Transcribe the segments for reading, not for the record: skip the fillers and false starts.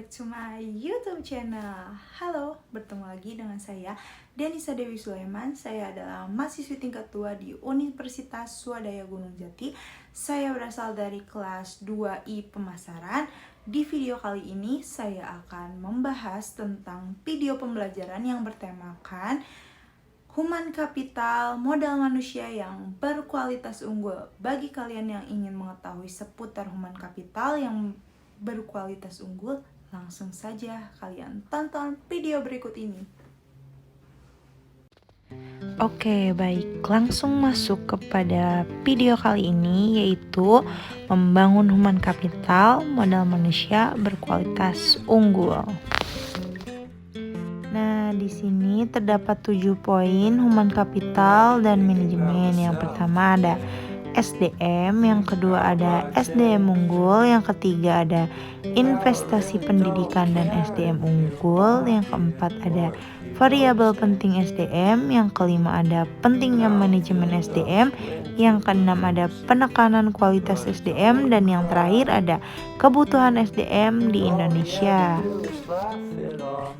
back to my YouTube channel. Halo, bertemu lagi dengan saya Denisa Dewi Sulaiman. Saya adalah mahasiswi tingkat 2 di Universitas Swadaya Gunung Jati. Saya berasal dari kelas 2I Pemasaran. Di video kali ini saya akan membahas tentang video pembelajaran yang bertemakan Human Capital, modal manusia yang berkualitas unggul. Bagi kalian yang ingin mengetahui seputar Human Capital yang berkualitas unggul, langsung saja kalian tonton video berikut ini. Oke, baik. Langsung masuk kepada video kali ini, yaitu membangun human capital, modal manusia berkualitas unggul. Nah, di sini terdapat 7 poin human capital dan manajemen. Yang pertama ada SDM, yang kedua ada SDM unggul, yang ketiga ada investasi pendidikan dan SDM unggul, yang keempat ada variabel penting SDM, yang kelima ada pentingnya manajemen SDM, yang keenam ada penekanan kualitas SDM, dan yang terakhir ada kebutuhan SDM di Indonesia.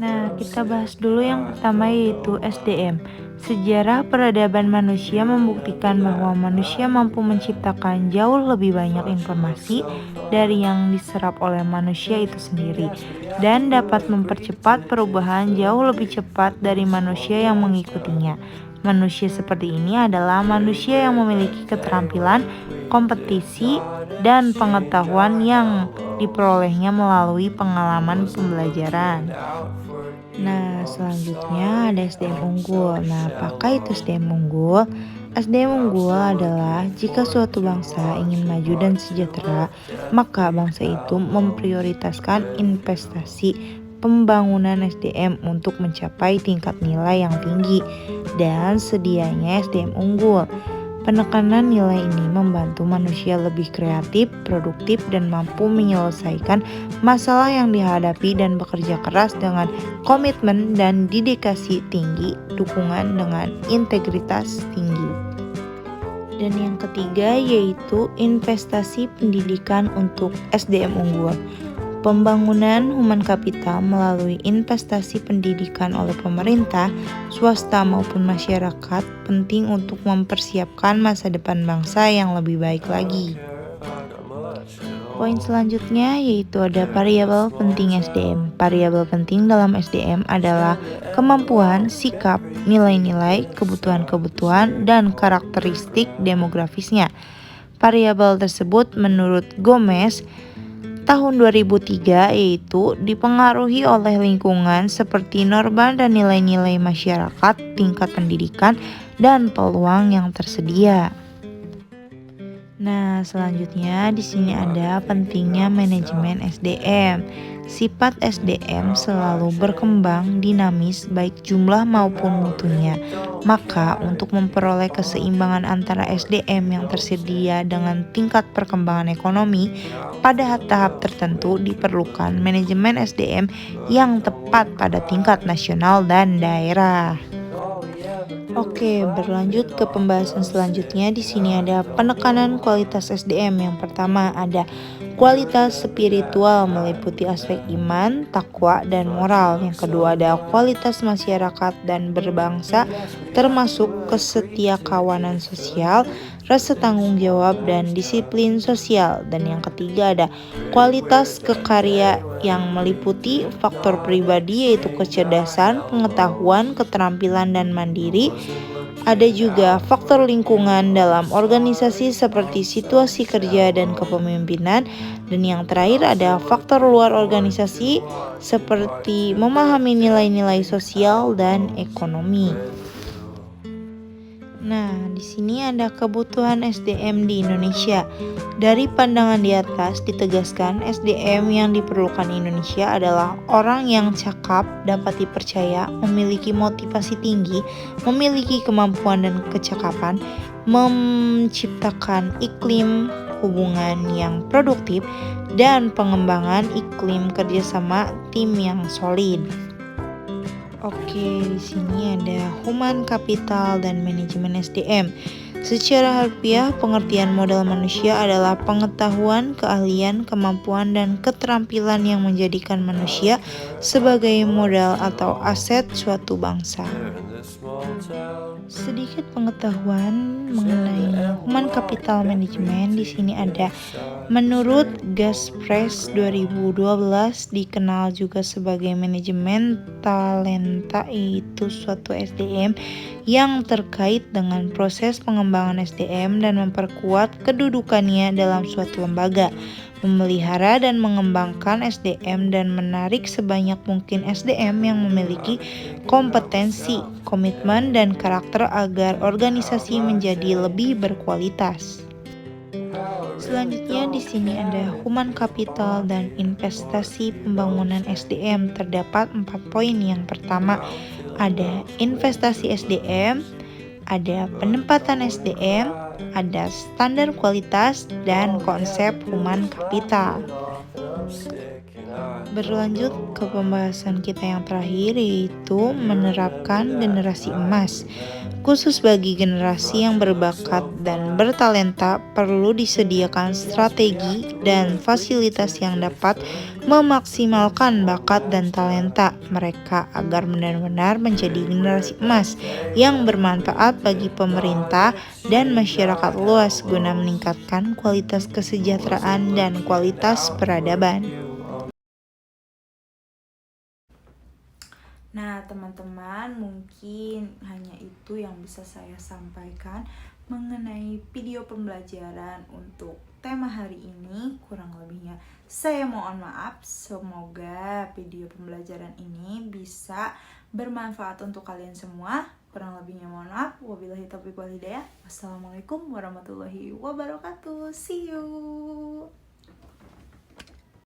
Nah, kita bahas dulu yang pertama, yaitu SDM. Sejarah peradaban manusia membuktikan bahwa manusia mampu menciptakan jauh lebih banyak informasi dari yang diserap oleh manusia itu sendiri, dan dapat mempercepat perubahan jauh lebih cepat dari manusia yang mengikutinya. Manusia seperti ini adalah manusia yang memiliki keterampilan, kompetisi, dan pengetahuan yang diperolehnya melalui pengalaman pembelajaran. Nah, selanjutnya ada SDM unggul. Nah, apakah itu SDM unggul? SDM unggul adalah jika suatu bangsa ingin maju dan sejahtera, maka bangsa itu memprioritaskan investasi pembangunan SDM untuk mencapai tingkat nilai yang tinggi dan sedianya SDM unggul. Penekanan nilai ini membantu manusia lebih kreatif, produktif, dan mampu menyelesaikan masalah yang dihadapi dan bekerja keras dengan komitmen dan dedikasi tinggi, dukungan dengan integritas tinggi. Dan yang ketiga yaitu investasi pendidikan untuk SDM unggul. Pembangunan human capital melalui investasi pendidikan oleh pemerintah, swasta maupun masyarakat penting untuk mempersiapkan masa depan bangsa yang lebih baik lagi. Poin selanjutnya yaitu ada variabel penting SDM. Variabel penting dalam SDM adalah kemampuan, sikap, nilai-nilai, kebutuhan-kebutuhan, dan karakteristik demografisnya. Variabel tersebut menurut Gomez tahun 2003 yaitu dipengaruhi oleh lingkungan seperti norma dan nilai-nilai masyarakat, tingkat pendidikan, dan peluang yang tersedia. Nah, selanjutnya di sini ada pentingnya manajemen SDM. Sifat SDM selalu berkembang dinamis baik jumlah maupun mutunya. Maka untuk memperoleh keseimbangan antara SDM yang tersedia dengan tingkat perkembangan ekonomi, pada tahap tertentu diperlukan manajemen SDM yang tepat pada tingkat nasional dan daerah. Oke, berlanjut ke pembahasan selanjutnya. Di sini ada penekanan kualitas SDM. Yang pertama ada kualitas spiritual, meliputi aspek iman, takwa, dan moral. Yang kedua ada kualitas masyarakat dan berbangsa, termasuk kesetiakawanan sosial, rasa tanggung jawab, dan disiplin sosial. Dan yang ketiga ada kualitas kekarya yang meliputi faktor pribadi, yaitu kecerdasan, pengetahuan, keterampilan, dan mandiri. Ada juga faktor lingkungan dalam organisasi seperti situasi kerja dan kepemimpinan. Dan yang terakhir ada faktor luar organisasi seperti memahami nilai-nilai sosial dan ekonomi. Nah, di sini ada kebutuhan SDM di Indonesia. Dari pandangan di atas ditegaskan SDM yang diperlukan Indonesia adalah orang yang cakap, dapat dipercaya, memiliki motivasi tinggi, memiliki kemampuan dan kecakapan, menciptakan iklim hubungan yang produktif, dan pengembangan iklim kerjasama tim yang solid. Oke, di sini ada human capital dan manajemen SDM. Secara harfiah, pengertian modal manusia adalah pengetahuan, keahlian, kemampuan, dan keterampilan yang menjadikan manusia sebagai modal atau aset suatu bangsa. Sedikit pengetahuan mengenai Human Capital Management di sini ada. Menurut Gaspress 2012 dikenal juga sebagai manajemen talenta, yaitu suatu SDM yang terkait dengan proses pengembangan SDM dan memperkuat kedudukannya dalam suatu lembaga, memelihara dan mengembangkan SDM dan menarik sebanyak mungkin SDM yang memiliki kompetensi, komitmen, dan karakter agar organisasi menjadi lebih berkualitas. Selanjutnya di sini ada human capital dan investasi pembangunan SDM. Terdapat 4 poin. Yang pertama ada investasi SDM, ada penempatan SDM, ada standar kualitas, dan konsep human capital. Berlanjut ke pembahasan kita yang terakhir, yaitu menerapkan generasi emas. Khusus bagi generasi yang berbakat dan bertalenta, perlu disediakan strategi dan fasilitas yang dapat memaksimalkan bakat dan talenta mereka agar benar-benar menjadi generasi emas yang bermanfaat bagi pemerintah dan masyarakat luas guna meningkatkan kualitas kesejahteraan dan kualitas peradaban. Nah, teman-teman, mungkin hanya itu yang bisa saya sampaikan mengenai video pembelajaran untuk tema hari ini. Kurang lebihnya saya mohon maaf. Semoga video pembelajaran ini bisa bermanfaat untuk kalian semua. Kurang lebihnya mohon maaf. Wabillahi taufiq wal hidayah. Wassalamualaikum warahmatullahi wabarakatuh. See you.